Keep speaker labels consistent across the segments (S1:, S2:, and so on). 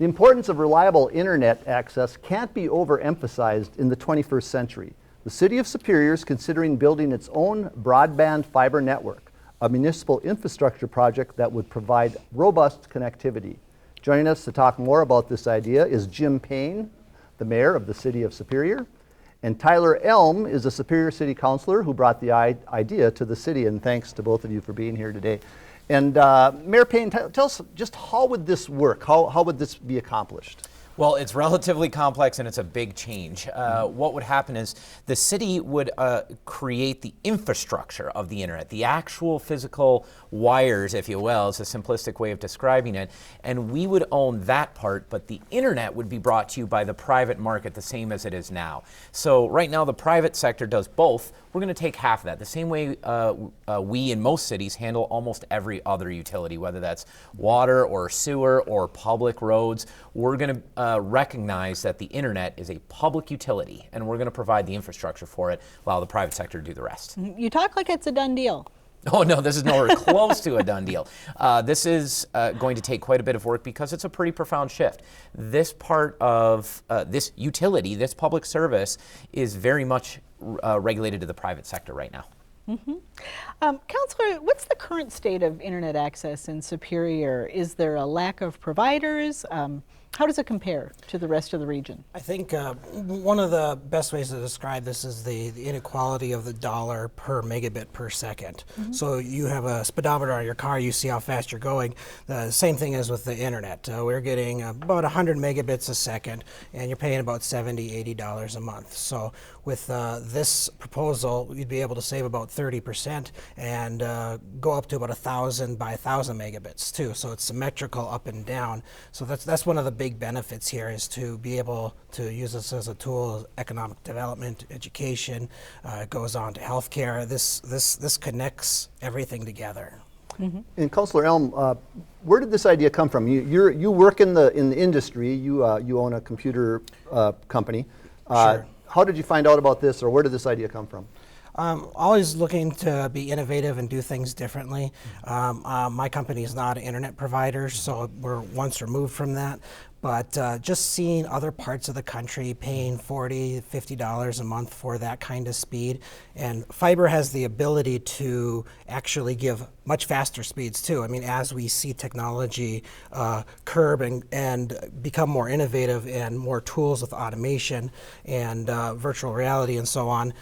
S1: The importance of reliable internet access can't be overemphasized in the 21st century. The City of Superior is considering building its own broadband fiber network, a municipal infrastructure project that would provide robust connectivity. Joining us to talk more about this idea is Jim Payne, the mayor of the City of Superior, and Tyler Elm is a Superior City Councilor who brought the idea to the city, and thanks to both of you for being here today. And Mayor Payne, tell us just how would this work? How would this be accomplished?
S2: Well, it's relatively complex and it's a big change. What would happen is the city would create the infrastructure of the internet, the actual physical wires, if you will. It's a simplistic way of describing it. And we would own that part, but the internet would be brought to you by the private market, the same as it is now. So right now the private sector does both. We're going to take half of that. The same way we in most cities handle almost every other utility, whether that's water or sewer or public roads. We're going to recognize that the internet is a public utility, and we're going to provide the infrastructure for it, allow the private sector to do the rest.
S3: You talk like it's a done deal.
S2: Oh no, this is nowhere close to a done deal. This is going to take quite a bit of work because it's a pretty profound shift. This part of this utility, this public service, is very much regulated to the private sector right now.
S3: Mm-hmm. Councilor, what's the current state of internet access in Superior? Is there a lack of providers? How does it compare to the rest of the region?
S4: I think one of the best ways to describe this is the inequality of the dollar per megabit per second. Mm-hmm. So you have a speedometer on your car, you see how fast you're going. The same thing is with the internet. We're getting about 100 megabits a second, and you're paying about $70, $80 a month. So with this proposal, you'd be able to save about 30% and go up to about 1,000 by 1,000 megabits too. So it's symmetrical up and down. So that's one of the big benefits here, is to be able to use this as a tool, economic development, education, goes on to healthcare. This connects everything together.
S1: Mm-hmm. And Councilor Elm, where did this idea come from? You work in the industry. You own a computer company.
S4: Sure.
S1: How did you find out about this, or where did this idea come from?
S4: Always looking to be innovative and do things differently. My company is not an internet provider, so we're once removed from that. But just seeing other parts of the country paying $40, $50 a month for that kind of speed. And fiber has the ability to actually give much faster speeds too. I mean, as we see technology curb and become more innovative and more tools with automation and virtual reality and so on,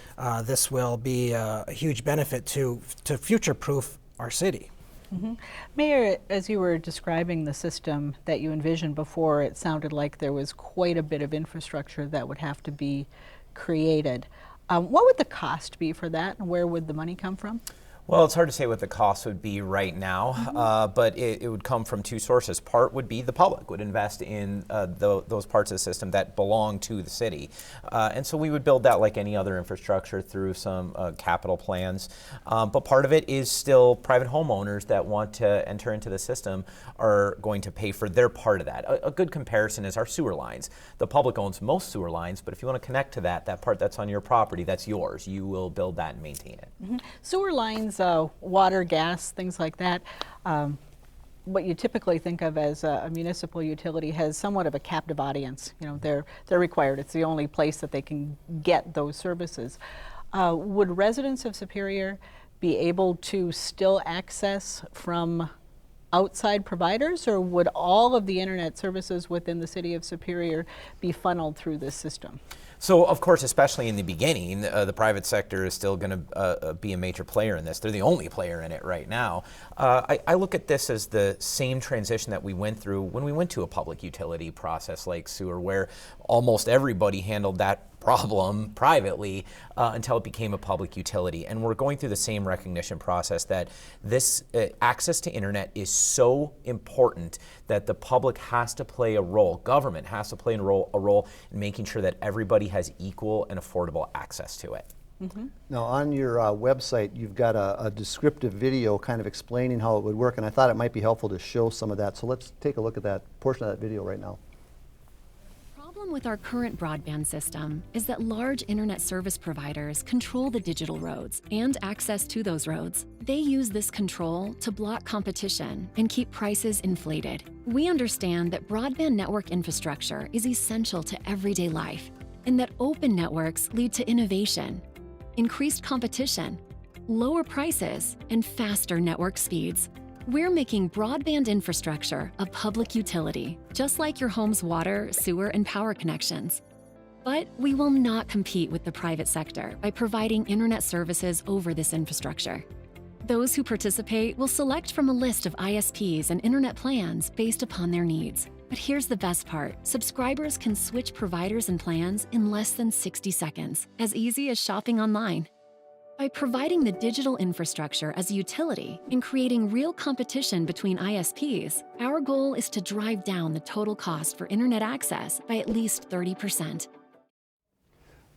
S4: this will be a huge benefit to future-proof our city.
S3: Mm-hmm. Mayor, as you were describing the system that you envisioned before, it sounded like there was quite a bit of infrastructure that would have to be created. What would the cost be for that, and where would the money come from?
S2: Well, it's hard to say what the cost would be right now, mm-hmm. But it would come from two sources. Part would be the public would invest in those parts of the system that belong to the city. And so we would build that like any other infrastructure through some capital plans. But part of it is still private homeowners that want to enter into the system are going to pay for their part of that. A good comparison is our sewer lines. The public owns most sewer lines, but if you want to connect to that part that's on your property, that's yours. You will build that and maintain it.
S3: Mm-hmm. Sewer lines, water, gas, things like that. What you typically think of as a municipal utility has somewhat of a captive audience. You know, they're required. It's the only place that they can get those services. Would residents of Superior be able to still access from outside providers, or would all of the internet services within the city of Superior be funneled through this system?
S2: So, of course, especially in the beginning, the private sector is still going to be a major player in this. They're the only player in it right now. I look at this as the same transition that we went through when we went to a public utility process like sewer, where almost everybody handled that problem privately until it became a public utility. And we're going through the same recognition process that this access to internet is so important that the public has to play a role, government has to play a role in making sure that everybody has equal and affordable access to it.
S3: Mm-hmm.
S1: Now on your website, you've got a descriptive video kind of explaining how it would work, and I thought it might be helpful to show some of that. So let's take a look at that portion of that video right now.
S5: problem with our current broadband system is that large internet service providers control the digital roads and access to those roads. They use this control to block competition and keep prices inflated. We understand that broadband network infrastructure is essential to everyday life, and that open networks lead to innovation, increased competition, lower prices, and faster network speeds. We're making broadband infrastructure a public utility, just like your home's water, sewer, and power connections. But we will not compete with the private sector by providing internet services over this infrastructure. Those who participate will select from a list of ISPs and internet plans based upon their needs. But here's the best part. Subscribers can switch providers and plans in less than 60 seconds, as easy as shopping online. By providing the digital infrastructure as a utility and creating real competition between ISPs, our goal is to drive down the total cost for internet access by at least 30%.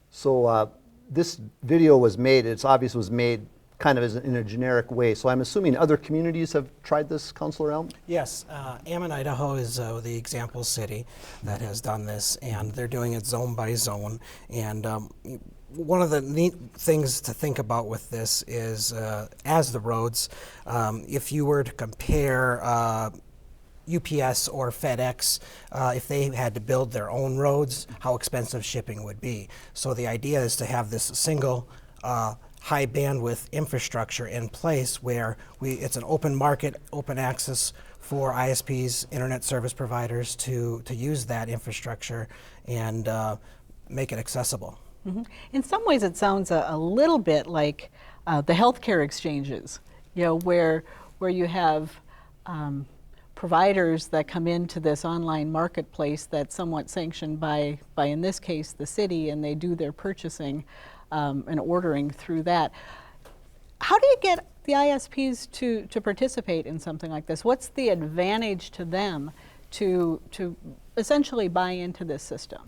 S1: So this video was made, it's obvious was made kind of in a generic way. So I'm assuming other communities have tried this, Councilor Elm?
S4: Yes, Ammon, Idaho is the example city that has done this, and they're doing it zone by zone. And one of the neat things to think about with this is, as the roads, if you were to compare UPS or FedEx, if they had to build their own roads, how expensive shipping would be. So the idea is to have this single high bandwidth infrastructure in place where it's an open market, open access for ISPs, internet service providers to use that infrastructure and make it accessible.
S3: Mm-hmm. In some ways, it sounds a little bit like the healthcare exchanges, where you have providers that come into this online marketplace that's somewhat sanctioned by in this case the city, and they do their purchasing and ordering through that. How do you get the ISPs to participate in something like this? What's the advantage to them to essentially buy into this system?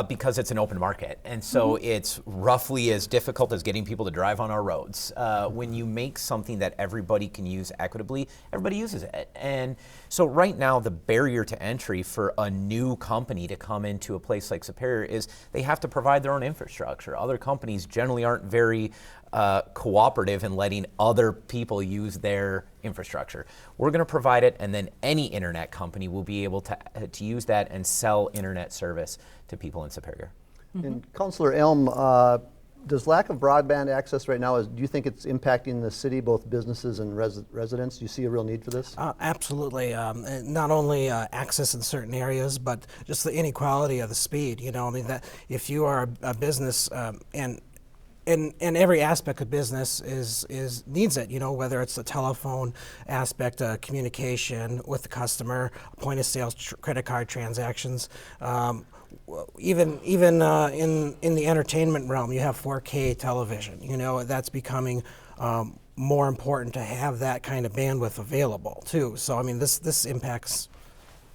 S2: Because it's an open market, and so it's roughly as difficult as getting people to drive on our roads. When you make something that everybody can use equitably, everybody uses it. And so right now, the barrier to entry for a new company to come into a place like Superior is they have to provide their own infrastructure. Other companies generally aren't very cooperative in letting other people use their infrastructure. We're going to provide it, and then any internet company will be able to use that and sell internet service to people in Superior.
S1: And Councilor Elm, does lack of broadband access right now, do you think it's impacting the city, both businesses and residents? Do you see a real need for this?
S4: Absolutely. Not only access in certain areas, but just the inequality of the speed. I mean, that if you are a business and every aspect of business needs it, whether it's the telephone aspect, communication with the customer, point of sale, credit card transactions, even in the entertainment realm, you have 4K television. That's becoming more important to have that kind of bandwidth available too. So I mean, this impacts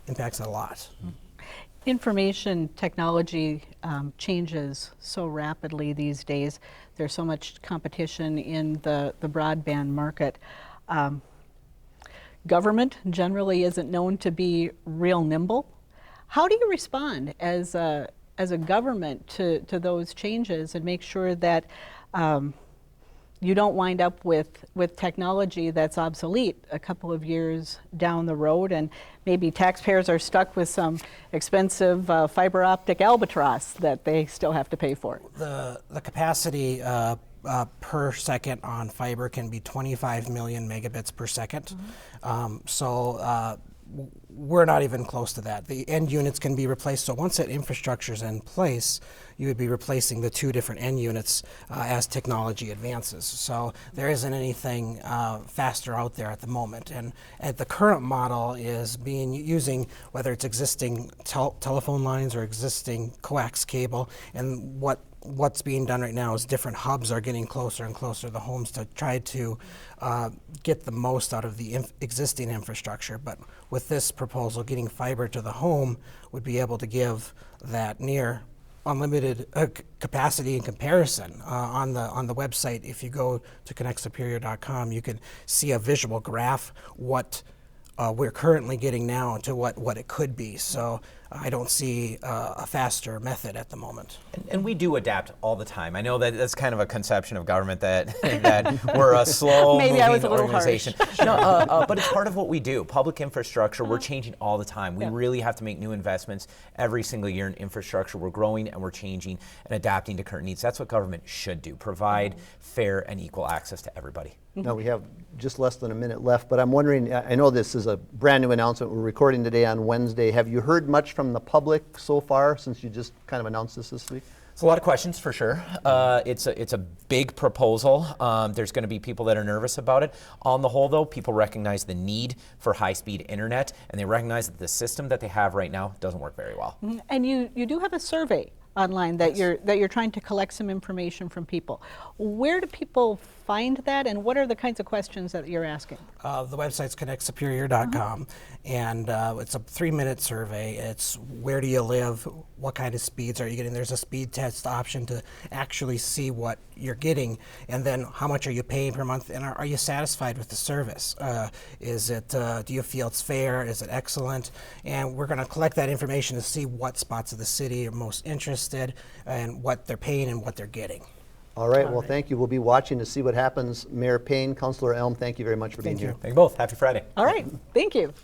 S4: a lot.
S3: Information technology changes so rapidly these days. There's so much competition in the broadband market. Government generally isn't known to be real nimble. How do you respond as a government to those changes and make sure that you don't wind up with technology that's obsolete a couple of years down the road, and maybe taxpayers are stuck with some expensive fiber optic albatross that they still have to pay for?
S4: The capacity per second on fiber can be 25 million megabits per second. So we're not even close to that. The end units can be replaced. So once that infrastructure is in place, you would be replacing the two different end units as technology advances. So there isn't anything faster out there at the moment. And at the current model is using whether it's existing telephone lines or existing coax cable, and what's being done right now is different hubs are getting closer and closer to the homes to try to get the most out of the existing infrastructure. But with this proposal, getting fiber to the home would be able to give that near unlimited capacity in comparison. On the website, if you go to connectsuperior.com, you can see a visual graph what we're currently getting now to what it could be. So I don't see a faster method at the moment.
S2: And we do adapt all the time. I know that that's kind of a conception of government that that we're a slow
S3: Maybe I was
S2: moving
S3: a little
S2: organization. No, but it's part of what we do. Public infrastructure, we're changing all the time. We really have to make new investments every single year in infrastructure. We're growing and we're changing and adapting to current needs. That's what government should do, provide fair and equal access to everybody.
S1: Now, we have just less than a minute left, but I'm wondering, I know this is a brand new announcement. We're recording today on Wednesday. Have you heard much from the public so far since you just kind of announced this week?
S2: It's a lot of questions for sure. It's a big proposal. There's going to be people that are nervous about it. On the whole, though, people recognize the need for high-speed internet, and they recognize that the system that they have right now doesn't work very well.
S3: And you do have a survey online that you're trying to collect some information from people. Where do people find that, and what are the kinds of questions that you're asking?
S4: The website's connectsuperior.com, and it's a 3-minute survey. It's where do you live, what kind of speeds are you getting. There's a speed test option to actually see what you're getting, and then how much are you paying per month, and are you satisfied with the service? Is it, do you feel it's fair, is it excellent? And we're going to collect that information to see what spots of the city are most interested and what they're paying and what they're getting.
S1: All right, well, thank you. We'll be watching to see what happens. Mayor Payne, Councilor Elm, thank you very much for being here.
S2: Thank you both. Happy Friday.
S3: All right, thank you.